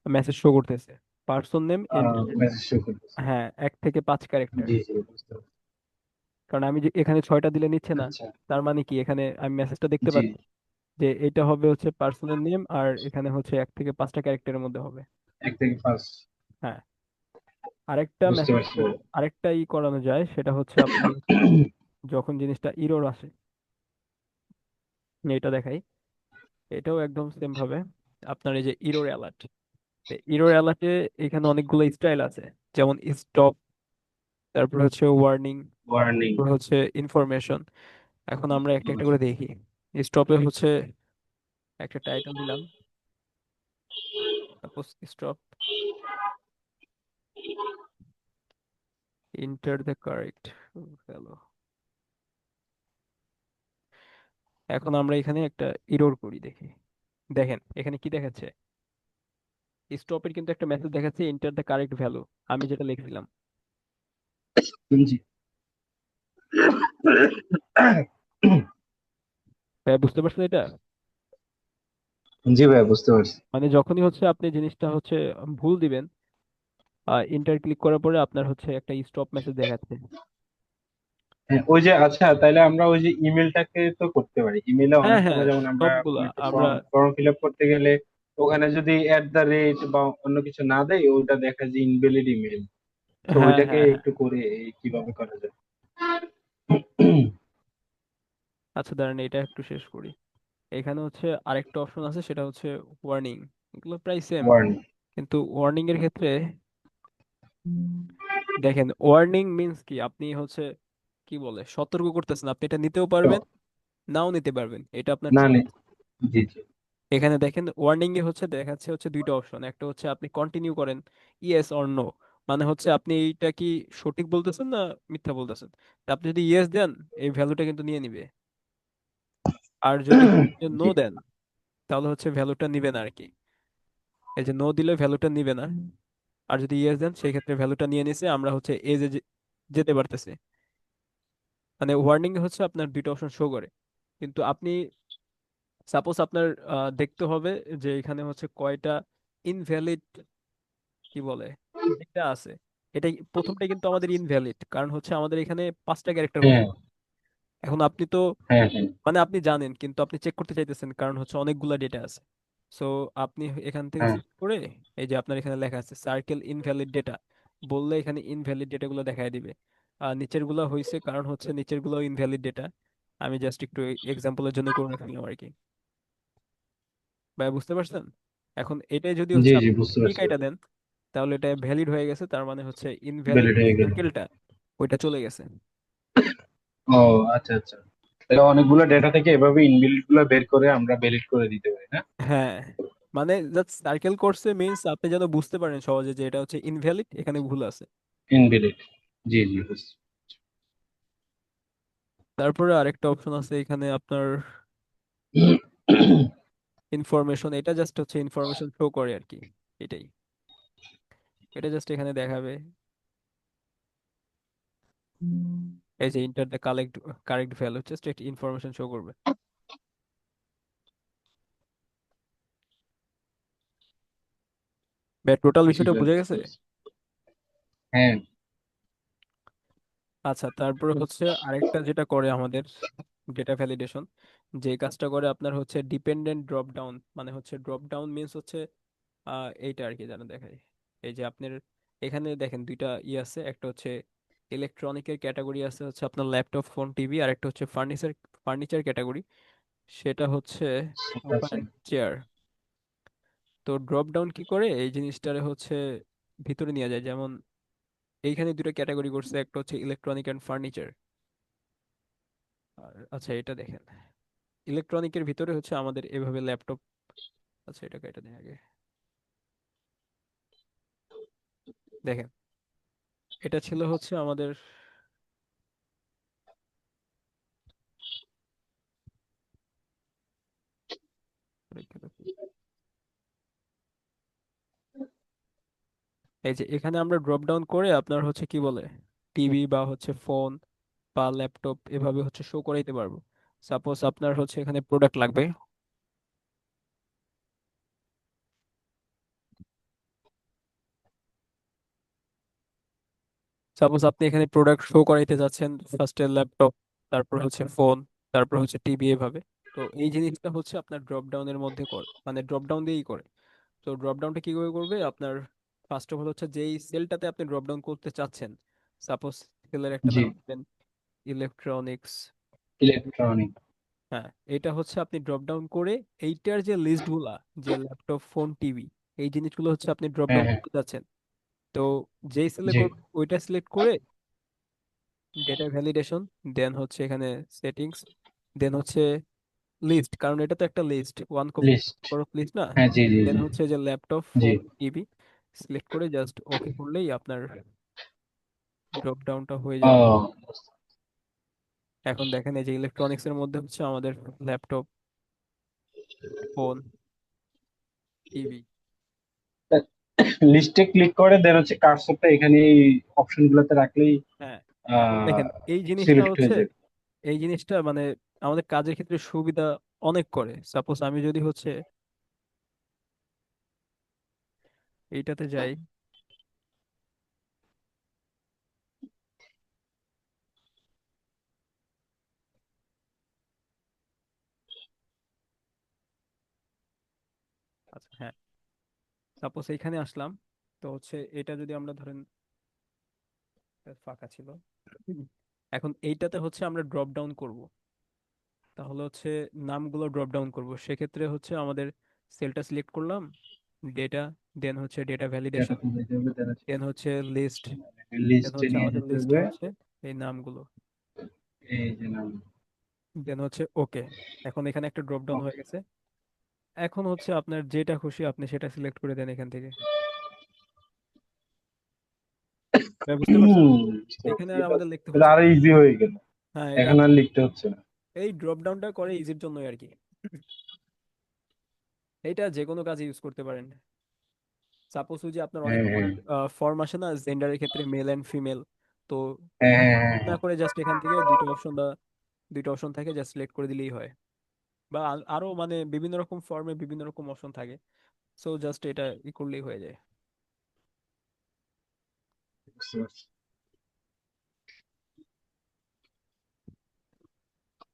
মেসেজ শো করতেছে, person name enter. Message show করতেছে। হ্যাঁ, 1 থেকে 5 ক্যারেক্টার। জি জি, বুঝতে পারছি। কারণ আমি যে এখানে ছয়টা দিলে নিচ্ছে না, আচ্ছা। তার মানে কি, এখানে আমি মেসেজটা দেখতে জি, পাচ্ছি যে এটা হবে হচ্ছে পার্সনের নেম, আর এখানে হচ্ছে 1 থেকে 5টা ক্যারেক্টারের মধ্যে হবে। এক থেকে পাঁচ। হ্যাঁ, আরেকটা বুঝতে মেসেজ, পারছি। আরেকটা করানো যায়, সেটা হচ্ছে আপনার যখন জিনিসটা ইরর আসে, এটা দেখাই। এটাও একদম সেম ভাবে আপনার এই যে ইরর অ্যালার্ট, ইরর অ্যালার্টে এখানে অনেকগুলো স্টাইল আছে, যেমন স্টপ, তারপর হচ্ছে ওয়ার্নিং, ওয়ার্নিং। তারপর হচ্ছে ইনফরমেশন। এখন আমরা একটা একটা করে দেখি। স্টপে হচ্ছে একটা টাইটেল দিলাম, suppose stop, enter the correct value. এখন আমরা এখানে একটা ইরর করি, দেখি। দেখেন এখানে কি দেখাচ্ছে, স্টপের কিন্তু একটা মেসেজ দেখাচ্ছে ইন্টার দ্য কারেক্ট ভ্যালু, আমি যেটা লিখছিলাম। জি। ভাই বুঝতে পারছেন এটা? জি ভাই, বুঝতে পারছি। মানে যখনই হচ্ছে আপনি জিনিসটা হচ্ছে ভুল দিবেন, ইন্টার ক্লিক করার পরে আপনার হচ্ছে একটা স্টপ মেসেজ দেখাচ্ছে। হ্যাঁ, ওই যে আচ্ছা, তাইলে আমরা ওই যে ইমেলটাকে তো করতে পারি। ইমেলে হ্যাঁ অনেক হ্যাঁ, সময় যেমন আমরা সবগুলা কোনো একটা আমরা, ফর্ম ফর্ম ফিল আপ করতে গেলে ওখানে যদি @@ বা অন্য কিছু না দেয়, ওটা দেখা যায় ইনভ্যালিড ইমেল। তো হ্যাঁ ওইটাকে হ্যাঁ হ্যাঁ। একটু করে কিভাবে করা যায়? আচ্ছা দাঁড়ান, এটা একটু শেষ করি। এখানে হচ্ছে আরেকটা অপশন আছে, সেটা হচ্ছে ওয়ার্নিং। এগুলো প্রায় সেম, ওয়ার্নিং। কিন্তু ওয়ার্নিং এর ক্ষেত্রে দেখেন, ওয়ার্নিং মিন্স কি, আপনি হচ্ছে কি বলে সতর্ক করতেছেন, আপনি এটা নিতেও পারবেন, নাও নিতে পারবেন, এটা আপনার না choice। নে জি জি। এখানে দেখেন ওয়ার্নিং এ হচ্ছে দেখাচ্ছে হচ্ছে দুইটা অপশন, একটা হচ্ছে আপনি কন্টিনিউ করেন ইয়েস অর নো, মানে হচ্ছে আপনি এইটা কি সঠিক বলতেছেন না মিথ্যা বলতেছেন। তা আপনি যদি ইয়েস দেন এই ভ্যালুটা কিন্তু নিয়ে নিবে, আর যদি নো জি দেন তাহলে হচ্ছে ভ্যালুটা নিবে না আর কি। এই যে নো দিলে ভ্যালুটা নিবে না, আর যদি ইয়েস দেন সেই ক্ষেত্রে ভ্যালুটা নিয়ে নিছে, আমরা হচ্ছে এজে যেতে পারতেছি। মানে ওয়ার্নিং এ হচ্ছে আপনার দুইটা অপশন শো করে, কিন্তু আপনি সাপোজ আপনার দেখতে হবে যে এখানে হচ্ছে কয়টা ইনভ্যালিড কি বলে এটা আছে। এটা প্রথমটা কিন্তু আমাদের ইনভ্যালিড, কারণ হচ্ছে আমাদের এখানে 5টা ক্যারেক্টার হতে হ্যাঁ হবে। এখন আপনি তো হ্যাঁ হ্যাঁ মানে আপনি জানেন কিন্তু আপনি চেক করতে চাইতেছেন কারণ হচ্ছে অনেকগুলা ডেটা আছে। সো আপনি এখান থেকে হ্যাঁ। সিলেক্ট করে এই যে আপনার এখানে লেখা আছে সার্কেল ইনভ্যালিড ডেটা বললে এখানে ইনভ্যালিড ডেটা গুলো দেখায় দিবে। আর নিচের গুলো হয়েছে কারণ হচ্ছে নিচের গুলো ইনভ্যালিড ডেটা। আমি জাস্ট একটু এক্সাম্পলের জন্য করে রাখলাম আর কি। ভাই বুঝতে পারছেন? এখন এটাই যদি জি হচ্ছে জি আপনি বুঝতে টিক পারছি। এটা দেন তাহলে এটা ভ্যালিড হয়ে গেছে, তার মানে হচ্ছে ইনভ্যালিড ভ্যালিড হয়ে গেল। সার্কেলটা ওইটা চলে গেছে। ও আচ্ছা আচ্ছা। তাহলে অনেকগুলো ডেটা থেকে এভাবে ইনবিল্ট গুলো বের করে আমরা ভ্যালিড করে দিতে পারি না? হ্যাঁ, মানে জাস্ট সার্কেল করছে মিন্স আপনি যেন বুঝতে পারেন সহজে যে এটা হচ্ছে ইনভ্যালিড, এখানে ভুল আছে। ইনভ্যালিড। জি জি বুঝছি। তারপরে আরেকটা অপশন আছে এখানে আপনার ইনফরমেশন, এটা জাস্ট হচ্ছে ইনফরমেশন শো করে আর কি। এটাই, এটা জাস্ট এখানে দেখাবে এই যে enter the correct value, just একটা ইনফরমেশন শো করবে। টোটাল ঠিক বিষয়টা আছে বুঝে বুঝতে গেছে? পারছি। হ্যাঁ। আচ্ছা, তারপরে হচ্ছে আরেকটা যেটা করে আমাদের ডেটা ভ্যালিডেশন, যে কাজটা করে আপনার হচ্ছে ডিপেন্ডেন্ট ড্রপ ডাউন, মানে হচ্ছে ড্রপ ডাউন মিন্স হচ্ছে এইটা আর কি যেন দেখায়। এই যে আপনার এখানে দেখেন দুইটা আছে, একটা হচ্ছে ইলেকট্রনিকের ক্যাটাগরি আছে হচ্ছে আপনার ল্যাপটপ ফোন টিভি, আর একটা হচ্ছে ফার্নিচার ফার্নিচার ক্যাটাগরি, সেটা হচ্ছে ঠিক সোফা আছে। চেয়ার। তো ড্রপ ডাউন কি করে এই জিনিসটারে হচ্ছে ভিতরে নিয়ে যায়, যেমন এইখানে দুটো ক্যাটাগরি করছে, একটা হচ্ছে ইলেকট্রনিক অ্যান্ড ফার্নিচার। আর আচ্ছা এটা দেখেন ইলেকট্রনিকের ভিতরে হচ্ছে আমাদের এভাবে ল্যাপটপ। আচ্ছা এটা কেটে দিন আগে। দেখেন এটা ছিল হচ্ছে আমাদের এই যে এখানে আমরা ড্রপ ডাউন করে আপনার হচ্ছে কি বলে টিভি বা হচ্ছে ফোন বা ল্যাপটপ এভাবে হচ্ছে শো করাইতে পারবো। সাপোজ আপনার হচ্ছে এখানে প্রোডাক্ট লাগবে, সাপোজ আপনি এখানে প্রোডাক্ট শো করাইতে যাচ্ছেন, ফার্স্টে ল্যাপটপ, তারপর হচ্ছে ফোন, তারপর হচ্ছে টিভি এভাবে। তো এই জিনিসটা হচ্ছে আপনার ড্রপ ডাউনের মধ্যে করে, মানে ড্রপ ডাউন দিয়েই করে। তো ড্রপ ডাউনটা কিভাবে করবে আপনার, ফার্স্ট অফ অল হচ্ছে যেই সেলটাতে আপনি ড্রপ ডাউন করতে চাচ্ছেন, সাপোজ সেলের একটা জি। নাম দিবেন ইলেকট্রনিক্স। ইলেকট্রনিক। হ্যাঁ, এটা হচ্ছে আপনি ড্রপ ডাউন করে এইটার যে লিস্টগুলা, যে ল্যাপটপ ফোন টিভি এই জিনিসগুলো হচ্ছে আপনি ড্রপ হ্যাঁ ডাউন হ্যাঁ। করতে চাচ্ছেন। তো যেই সেলে জি। করবেন ওইটা সিলেক্ট করে ডেটা ভ্যালিডেশন, দেন হচ্ছে এখানে সেটিংস, দেন হচ্ছে লিস্ট, কারণ এটা তো একটা লিস্ট ওয়ান লিস্ট। লিস্ট না। হ্যাঁ জি জি দেন জি। হচ্ছে যে ল্যাপটপ জি। ফোন টিভি সিলেক্ট করে জাস্ট ওকে করলেই আপনার ড্রপ ডাউনটা হয়ে যাবে। ও এখন দেখেন এই যে ইলেকট্রনিক্স এর মধ্যে হচ্ছে আমাদের ল্যাপটপ, ফোন, টিভি। লিস্টে ক্লিক করে দেন হচ্ছে কার্সরটা এখানে এই অপশন গুলোতে রাখলেই হ্যাঁ, এখন আহ দেখেন এই জিনিসটা সিলেক্ট হচ্ছে হয়ে যাবে। এই জিনিসটা মানে আমাদের কাজের ক্ষেত্রে সুবিধা অনেক করে। সাপোজ আমি যদি হচ্ছে এইটাতে যাই, আচ্ছা হ্যাঁ, সাপোজ এইখানে আসলাম, তো হচ্ছে এটা যদি আমরা ধরেন এটা ফাঁকা ছিল, হুম। এখন এইটাতে হচ্ছে আমরা ড্রপ ডাউন করব, তাহলে হচ্ছে নামগুলো ড্রপ ডাউন করব, সেক্ষেত্রে হচ্ছে আমাদের সেলটা সিলেক্ট করলাম, ডেটা, দেন হচ্ছে ডেটা ডেটা ভ্যালিডেশন, তুলে দেবে দেন দেন হচ্ছে লিস্ট, দেন লিস্টে হচ্ছে নিয়ে আমাদের যেতে লিস্টে হবে। হচ্ছে এই নামগুলো। এই যে নাম। দেন হচ্ছে ওকে। এখন এখানে একটা ড্রপ ডাউন হয়ে গেছে। এখন হচ্ছে আপনার যেটা খুশি আপনি সেটা সিলেক্ট করে দেন এখান থেকে। ভাই বুঝতে পারছেন? হুম, বুঝতে এখানে পারছি। আর এটা আমাদের লিখতে এটা হচ্ছে না। আরো ইজি হয়ে গেল। হ্যাঁ, এটা এখন আর লিখতে হচ্ছে না। এই ড্রপ ডাউনটা করে ইজির জন্যই আর কি। এটা যে কোনো কাজে ইউজ করতে পারেন। সাপোজ যে আপনার অনেক হ্যাঁ হ্যাঁ ধরনের ফর্ম আসে না জেন্ডারের ক্ষেত্রে, মেল এন্ড ফিমেল। তো হ্যাঁ হ্যাঁ হ্যাঁ না হ্যাঁ। করে জাস্ট এখান থেকে দুইটা অপশন থাকে, জাস্ট সিলেক্ট করে দিলেই হয়। বা আরো মানে বিভিন্ন রকম ফর্মে বিভিন্ন রকম অপশন থাকে। সো জাস্ট এটা ই করলেই হয়ে যায়। বুঝতে পারছি।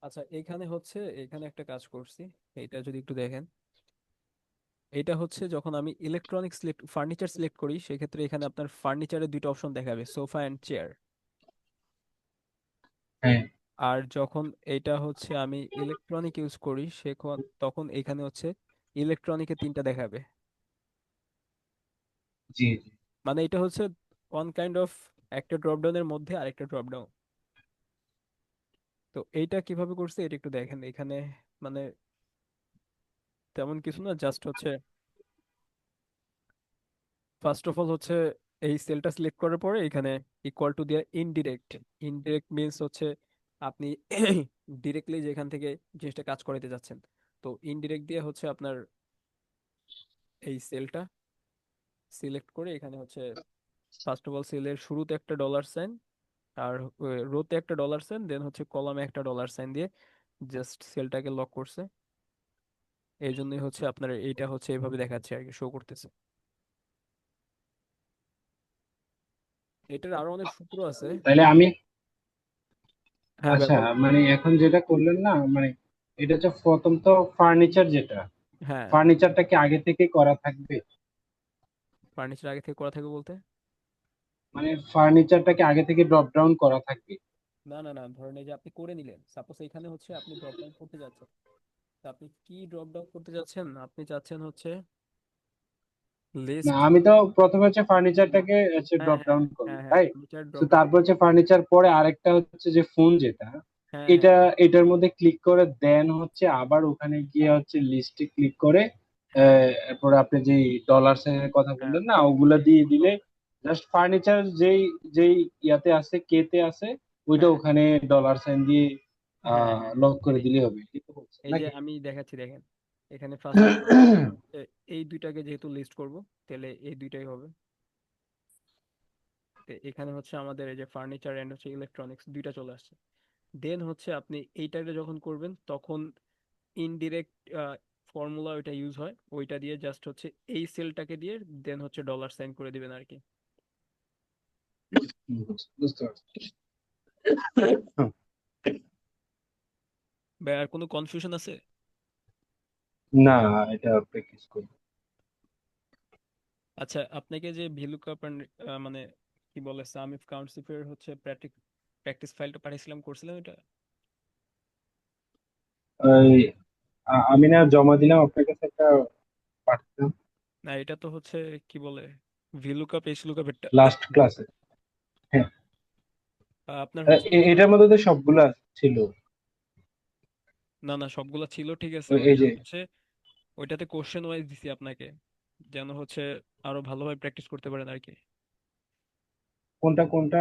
আচ্ছা, এখানে একটা কাজ করছি। এটা যদি একটু দেখেন, এটা হচ্ছে যখন আমি ইলেকট্রনিক ফার্নিচার সিলেক্ট করি সেক্ষেত্রে এখানে আপনার ফার্নিচারের দুইটা অপশন দেখাবে, সোফা এন্ড চেয়ার। হ্যাঁ। আর যখন এটা হচ্ছে আমি ইলেকট্রনিক ইউজ করি তখন এখানে হচ্ছে ইলেকট্রনিকে তিনটা দেখাবে। জি জি। মানে এটা হচ্ছে ওয়ান কাইন্ড অফ একটা ড্রপডাউনের মধ্যে আরেকটা ড্রপডাউন। তো এইটা কিভাবে করছে এটা একটু দেখেন এখানে। মানে তেমন কিছু না, জাস্ট হচ্ছে ফার্স্ট অফ অল হচ্ছে এই সেলটা সিলেক্ট করার পরে এখানে ইকুয়াল টু দিয়ে ইনডিরেক্ট। ইনডিরেক্ট মিনস হচ্ছে আপনি ডিরেক্টলি যেখান থেকে জিনিসটা কাজ করাতে যাচ্ছেন। তো ইনডিরেক্ট দিয়ে হচ্ছে আপনার এই সেলটা সিলেক্ট করে এখানে হচ্ছে ফার্স্ট অফ অল সেলের শুরুতে একটা ডলার সাইন, আর রোতে একটা ডলার সাইন, দেন হচ্ছে কলামে একটা ডলার সাইন দিয়ে জাস্ট সেলটাকে লক করছে। এই জন্যই হচ্ছে আপনার এইটা হচ্ছে এইভাবে দেখাচ্ছে আর কি, শো করতেছে। এটার আরো অনেক সূত্র আছে। তাহলে আমি, হ্যাঁ আচ্ছা ব্যাপার। মানে এখন যেটা করলেন না, মানে এটা হচ্ছে প্রথম তো ফার্নিচার যেটা, হ্যাঁ, ফার্নিচারটা কি আগে থেকে করা থাকবে? ফার্নিচার আগে থেকে করা থাকবে বলতে? মানে ফার্নিচারটাকে আগে থেকে ড্রপ ডাউন করা থাকবে? না না না, ধরেন এই যে আপনি করে নিলেন, সাপোজ এখানে হচ্ছে আপনি ড্রপ ডাউন করতে যাচ্ছেন। তা আপনি কি ড্রপ ডাউন করতে যাচ্ছেন? আপনি চাচ্ছেন হচ্ছে না, লিস্ট। আমি তো প্রথমে হচ্ছে ফার্নিচারটাকে হচ্ছে হ্যাঁ ড্রপ হ্যাঁ ডাউন করবো, হ্যাঁ হ্যাঁ, তাই? ফার্নিচার তো ড্রপ ডাউন। তারপর হচ্ছে ফার্নিচার, পরে আরেকটা হচ্ছে যে ফোন যেটা, হ্যাঁ হ্যাঁ এটা এটার মধ্যে ক্লিক করে দেন হচ্ছে আবার ওখানে গিয়ে হচ্ছে লিস্টে ক্লিক করে হ্যাঁ এরপর আপনি যে ডলার সাইনের কথা হ্যাঁ, বললেন না, ওগুলা এই দিয়ে তো। দিলে জাস্ট ফার্নিচার যেই যেই ইয়াতে আছে, কেতে আছে, ওইটা হ্যাঁ ওখানে ডলার সাইন দিয়ে হ্যাঁ হ্যাঁ, লক করে এই দিলে হবে, ঠিক তো বলছেন এই যে নাকি? আমি দেখাচ্ছি দেখেন। এখানে ফার্স্ট এই দুইটাকে যেহেতু লিস্ট করব, তাহলে এই দুইটাই হবে। তো এখানে হচ্ছে আমাদের এই যে ফার্নিচার এন্ড হচ্ছে ইলেকট্রনিক্স দুইটা চলে আসছে। দেন হচ্ছে আপনি এইটাকে যখন করবেন তখন ইনডিরেক্ট ফর্মুলা ওইটা ইউজ হয়, ওইটা দিয়ে জাস্ট হচ্ছে এই সেলটাকে দিয়ে দেন হচ্ছে ডলার সাইন করে দিবেন আর কি। বুঝতে পারছি। বা আর কোনো কনফিউশন আছে? না, এটা প্র্যাকটিস করি। আচ্ছা, আপনাকে যে ভিলুকাপ মানে কি বলে সাম ইফ কাউন্টস এর হচ্ছে প্র্যাকটিস ফাইলটা পাঠিয়েছিলাম, করছিলাম এটা? ওই আমি না জমা দিলাম আপনার কাছে একটা, পাঠাতাম না, এটা তো হচ্ছে কি বলে ভিলুকাপ এইচ লুকাপ এটা। লাস্ট ক্লাসে। হ্যাঁ। আপনার হচ্ছে এটার মধ্যে তো সবগুলা ছিল। না না, সবগুলা ছিল ঠিক আছে, এই ওইটা যে হচ্ছে ওইটাতে কোশ্চেন ওয়াইজ দিছি আপনাকে, যেন হচ্ছে আরো ভালোভাবে প্র্যাকটিস করতে পারেন আর কি। কোনটা কোনটা?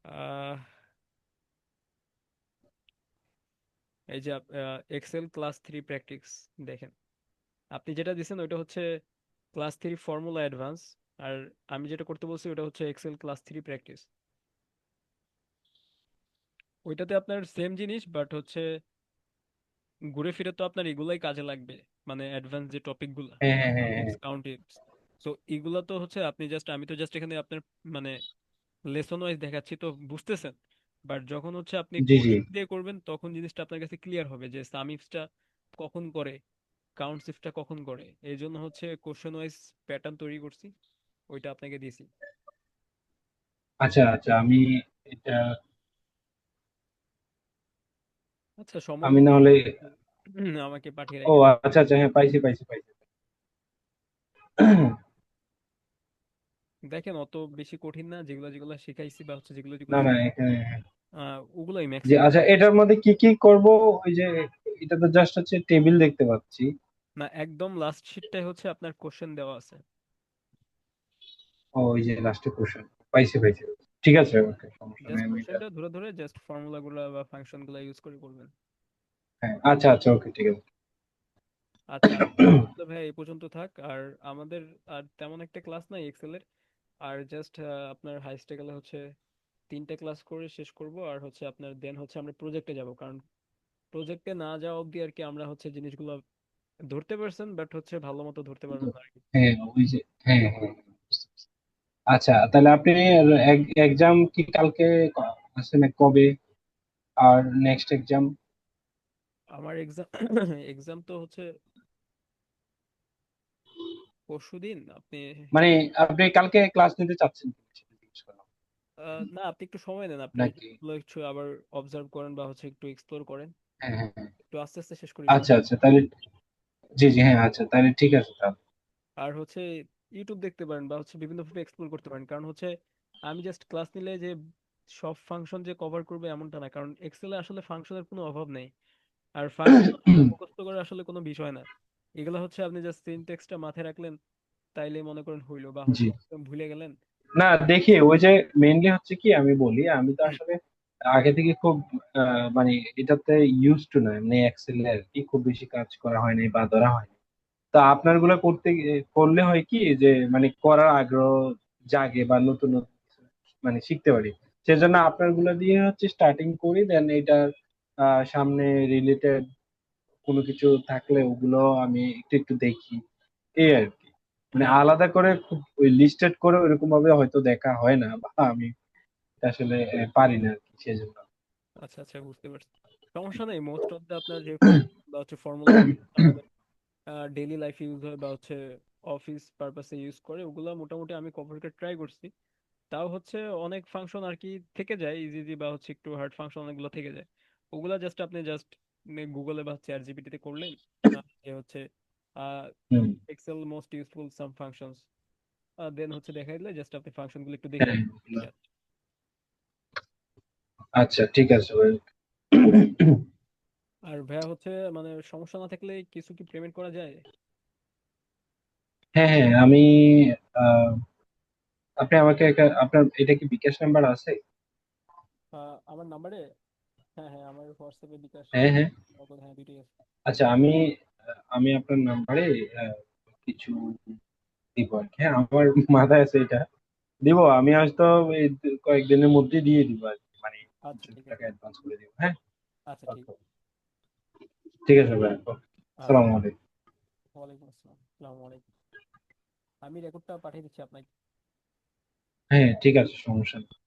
আহ এই যে এক্সেল ক্লাস 3 প্র্যাকটিস দেখেন। আপনি যেটা দিছেন ওইটা হচ্ছে ক্লাস 3 ফর্মুলা অ্যাডভান্স। আর আমি যেটা করতে বলছি ওটা হচ্ছে এক্সেল ক্লাস 3 প্র্যাকটিস। ওইটাতে আপনার সেম জিনিস বাট হচ্ছে ঘুরে ফিরে তো আপনার এগুলাই কাজে লাগবে। মানে অ্যাডভান্স যে টপিক গুলা, হ্যাঁ হ্যাঁ সাম হ্যাঁ ইফস হ্যাঁ। Count ifs. সো এগুলা তো হচ্ছে আপনি জাস্ট, আমি তো জাস্ট এখানে আপনার মানে লেসন ওয়াইজ দেখাচ্ছি তো বুঝতেছেন। বাট যখন হচ্ছে আপনি জি জি। কোডিং দিয়ে করবেন তখন জিনিসটা আপনার কাছে ক্লিয়ার হবে যে সাম ইফসটা কখন করে, কাউন্ট ইফসটা কখন করে। এই জন্য হচ্ছে কোশ্চেন ওয়াইজ প্যাটার্ন তৈরি করছি, ওইটা আপনাকে দিয়েছি। আচ্ছা আচ্ছা, আমি এটা, আচ্ছা, সময় আমি হলে না হলে, আপনি একটু আমাকে পাঠিয়ে ও রাখেন। আচ্ছা আচ্ছা, হ্যাঁ পাইছি পাইছি পাইছি। দেখেন অত বেশি কঠিন না, যেগুলো যেগুলো শিখাইছি বা হচ্ছে যেগুলো না যেগুলো না, এখানে ওগুলোই যে ম্যাক্সিমাম। আচ্ছা, এটার মধ্যে কি কি করব? ওই যে এটা তো জাস্ট হচ্ছে টেবিল দেখতে পাচ্ছি। না, একদম লাস্ট শিটটাই হচ্ছে আপনার কোশ্চেন দেওয়া আছে। ও, ওই যে লাস্টে কোশ্চেন, পাইছি পাইছি। ঠিক আছে, ওকে, সমস্যা নেই, জাস্ট আমি এটা। কোশ্চেনটা ধরে ধরে জাস্ট ফর্মুলা গুলা বা ফাংশন গুলা ইউজ করে করবেন। হ্যাঁ, আচ্ছা আচ্ছা, ওকে, ঠিক আছে। আচ্ছা, তাহলে ভাই এই পর্যন্ত থাক। আর আমাদের আর তেমন একটা ক্লাস নাই এক্সেলের। আর জাস্ট আপনার হাইস্টে গেলে হচ্ছে 3টে ক্লাস করে শেষ করব, আর হচ্ছে আপনার দেন হচ্ছে আমরা প্রজেক্টে যাব। কারণ প্রজেক্টে না যাওয়া অবধি আর কি আমরা হচ্ছে জিনিসগুলো ধরতে পারছেন, বাট হচ্ছে ভালো মতো ধরতে পারবেন না আর কি। হ্যাঁ, ওই যে, হ্যাঁ হ্যাঁ, বুঝতে পারছি। আচ্ছা, তাহলে আপনি এক্সাম কি কালকে আছে না কবে? আর নেক্সট এক্সাম? আমার এক্সাম এক্সাম তো হচ্ছে পরশুদিন। আপনি মানে আপনি কালকে ক্লাস নিতে চাচ্ছেন কি সেটা জিজ্ঞেস করলাম। না, আপনি একটু সময় নেন, আপনি নাকি? জিনিসগুলো একটু আবার অবজার্ভ করেন বা হচ্ছে একটু এক্সপ্লোর করেন। হ্যাঁ হ্যাঁ হ্যাঁ। একটু আস্তে আস্তে শেষ করি আচ্ছা আচ্ছা, তাহলে জি জি, হ্যাঁ, আচ্ছা তাহলে ঠিক আছে তাহলে। আর হচ্ছে ইউটিউব দেখতে পারেন বা হচ্ছে বিভিন্ন ভাবে এক্সপ্লোর করতে পারেন। কারণ হচ্ছে আমি জাস্ট ক্লাস নিলে যে সব ফাংশন যে কভার করবে এমনটা না, কারণ এক্সেলে আসলে ফাংশনের কোনো অভাব নেই। আর ফাংশন আসলে মুখস্থ করে আসলে কোনো বিষয় না। এগুলো হচ্ছে আপনি জাস্ট সিনট্যাক্সটা মাথায় রাখলেন, তাইলে মনে করেন হইলো, বা জি, হচ্ছে একদম ভুলে গেলেন। না দেখি, ওই যে মেইনলি হচ্ছে কি, আমি বলি, আমি তো আসলে আগে থেকে খুব মানে এটাতে ইউজ টু না, মানে এক্সেল আর কি খুব বেশি কাজ করা হয়নি বা ধরা হয়নি। তা আপনার গুলা করলে হয় কি, যে মানে করার আগ্রহ জাগে বা নতুন নতুন কিছু মানে শিখতে পারি। সেজন্য আপনার গুলা দিয়ে হচ্ছে স্টার্টিং করি, দেন এটার সামনে রিলেটেড কোনো কিছু থাকলে ওগুলো আমি একটু একটু দেখি, এই আর কি। মানে হ্যাঁ। আলাদা করে খুব ওই লিস্টেড করে ওইরকম ভাবে হয়তো দেখা হয় না, বা আমি আসলে পারি না আর কি, সেজন্য। আচ্ছা আচ্ছা, বুঝতে পারছি। সমস্যা নেই, মোস্ট অফ দ্য আপনার যে ফাংশন বা হচ্ছে ফর্মুলা আমাদের ডেইলি লাইফে ইউজ হয় বা হচ্ছে অফিস পারপাসে ইউজ করে, ওগুলা মোটামুটি আমি কভার করতে ট্রাই করছি। তাও হচ্ছে অনেক ফাংশন আর কি থেকে যায় ইজি ইজি, বা হচ্ছে একটু হার্ড ফাংশন অনেকগুলো থেকে যায়। ওগুলা জাস্ট আপনি জাস্ট গুগলে বা চ্যাট জিপিটিতে করলেন, যে হচ্ছে হুম। এক্সেল মোস্ট ইউজফুল সাম ফাংশনস, দেন হচ্ছে দেখাই দিলে জাস্ট আপনি ফাংশনগুলো একটু দেখে হ্যাঁ, নিলেন। আচ্ছা ঠিক আছে ভাই। আর ভাইয়া হচ্ছে মানে সমস্যা না থাকলে কিছু কি পেমেন্ট করা যায়? হ্যাঁ হ্যাঁ, আমি আহ, আপনি আমাকে আপনার এটা কি বিকাশ নাম্বার আছে? আমার নাম্বারে, হ্যাঁ হ্যাঁ, আমার হোয়াটসঅ্যাপে বিকাশ, হ্যাঁ হ্যাঁ। নগদ, হ্যাঁ দুটোই আছে। আচ্ছা, আমি আপনার নাম্বারে কিছু দিব আর কি। হ্যাঁ, আমার মাথায় আছে এটা, দিব আমি হয়তো এই কয়েকদিনের মধ্যে দিয়ে দিব আর কি, মানে আচ্ছা কিছু ঠিক টাকা আছে। অ্যাডভান্স করে দিব, হ্যাঁ। আচ্ছা ঠিক Okay, আছে। ঠিক আছে ভাই, আচ্ছা। আসসালামু আলাইকুম। ওয়ালাইকুম আসসালাম, আসসালামু আলাইকুম। আমি রেকর্ডটা পাঠিয়ে দিচ্ছি আপনাকে। হ্যাঁ ঠিক আছে, সমস্যা নেই।